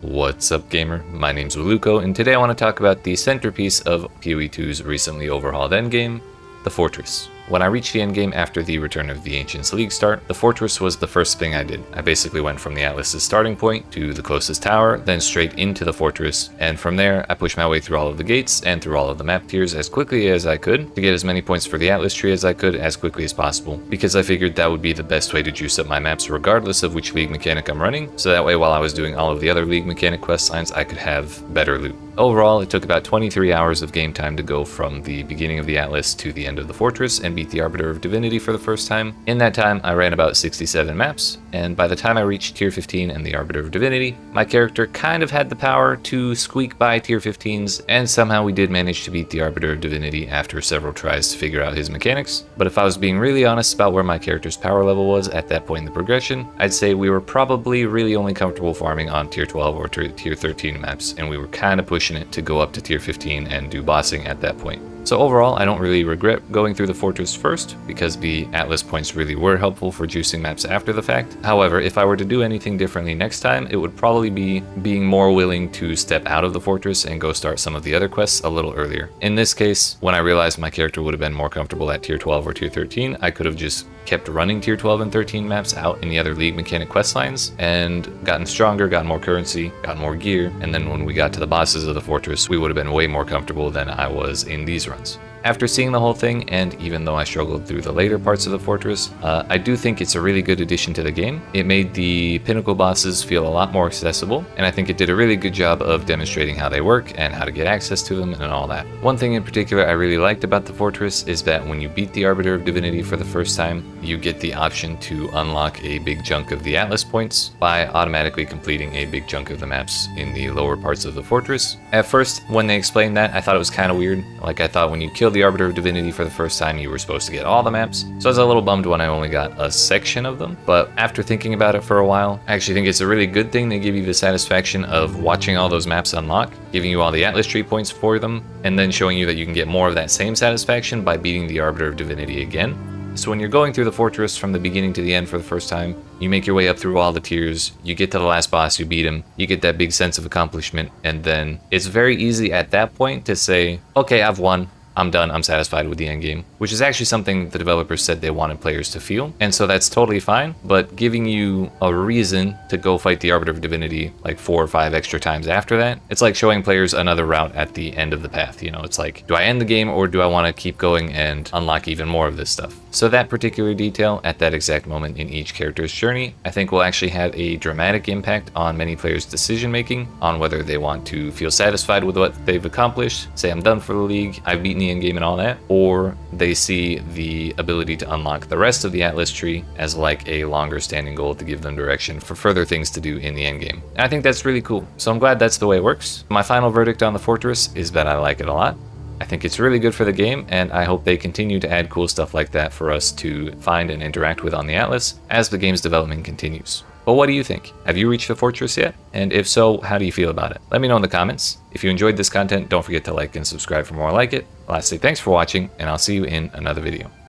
What's up, gamer? My name's Waluko, and today I want to talk about the centerpiece of PoE2's recently overhauled endgame, the Fortress. When I reached the endgame after the return of the Ancients League start, the Fortress was the first thing I did. I basically went from the Atlas's starting point to the closest tower, then straight into the Fortress, and from there I pushed my way through all of the gates and through all of the map tiers as quickly as I could to get as many points for the Atlas tree as I could as quickly as possible, because I figured that would be the best way to juice up my maps regardless of which league mechanic I'm running, so that way while I was doing all of the other league mechanic quest lines I could have better loot. Overall, it took about 23 hours of game time to go from the beginning of the Atlas to the end of the Fortress and beat the Arbiter of Divinity for the first time. In that time, I ran about 67 maps, and by the time I reached Tier 15 and the Arbiter of Divinity, my character kind of had the power to squeak by Tier 15s, and somehow we did manage to beat the Arbiter of Divinity after several tries to figure out his mechanics. But if I was being really honest about where my character's power level was at that point in the progression, I'd say we were probably really only comfortable farming on Tier 12 or Tier 13 maps, and we were kind of pushing it to go up to Tier 15 and do bossing at that point. So overall, I don't really regret going through the Fortress first, because the Atlas points really were helpful for juicing maps after the fact. However, if I were to do anything differently next time, it would probably be being more willing to step out of the Fortress and go start some of the other quests a little earlier. In this case, when I realized my character would have been more comfortable at Tier 12 or Tier 13, I could have just kept running Tier 12 and 13 maps out in the other league mechanic quest lines and gotten stronger, gotten more currency, gotten more gear, and then when we got to the bosses of the Fortress, we would have been way more comfortable than I was in these runs. After seeing the whole thing, and even though I struggled through the later parts of the Fortress, I do think it's a really good addition to the game. It made the pinnacle bosses feel a lot more accessible, and I think it did a really good job of demonstrating how they work and how to get access to them and all that. One thing in particular I really liked about the Fortress is that when you beat the Arbiter of Divinity for the first time, you get the option to unlock a big chunk of the Atlas points by automatically completing a big chunk of the maps in the lower parts of the Fortress. At first, when they explained that, I thought it was kind of weird. Like, I thought when you killed the Arbiter of Divinity for the first time, you were supposed to get all the maps. So I was a little bummed when I only got a section of them. But after thinking about it for a while, I actually think it's a really good thing to give you the satisfaction of watching all those maps unlock, giving you all the Atlas tree points for them, and then showing you that you can get more of that same satisfaction by beating the Arbiter of Divinity again. So when you're going through the Fortress from the beginning to the end for the first time, you make your way up through all the tiers, you get to the last boss, you beat him, you get that big sense of accomplishment, and then it's very easy at that point to say, okay, I've won. I'm done, I'm satisfied with the endgame, which is actually something the developers said they wanted players to feel, and so that's totally fine, but giving you a reason to go fight the Arbiter of Divinity like 4 or 5 extra times after that, it's like showing players another route at the end of the path, you know, it's like, do I end the game or do I want to keep going and unlock even more of this stuff? So that particular detail at that exact moment in each character's journey, I think will actually have a dramatic impact on many players' decision making, on whether they want to feel satisfied with what they've accomplished, say I'm done for the league, I've beaten the endgame and all that, or they see the ability to unlock the rest of the Atlas tree as like a longer standing goal to give them direction for further things to do in the endgame. And I think that's really cool. So I'm glad that's the way it works. My final verdict on the Fortress is that I like it a lot. I think it's really good for the game, and I hope they continue to add cool stuff like that for us to find and interact with on the Atlas as the game's development continues. But what do you think? Have you reached the Fortress yet? And if so, how do you feel about it? Let me know in the comments. If you enjoyed this content, don't forget to like and subscribe for more like it. Lastly, thanks for watching, and I'll see you in another video.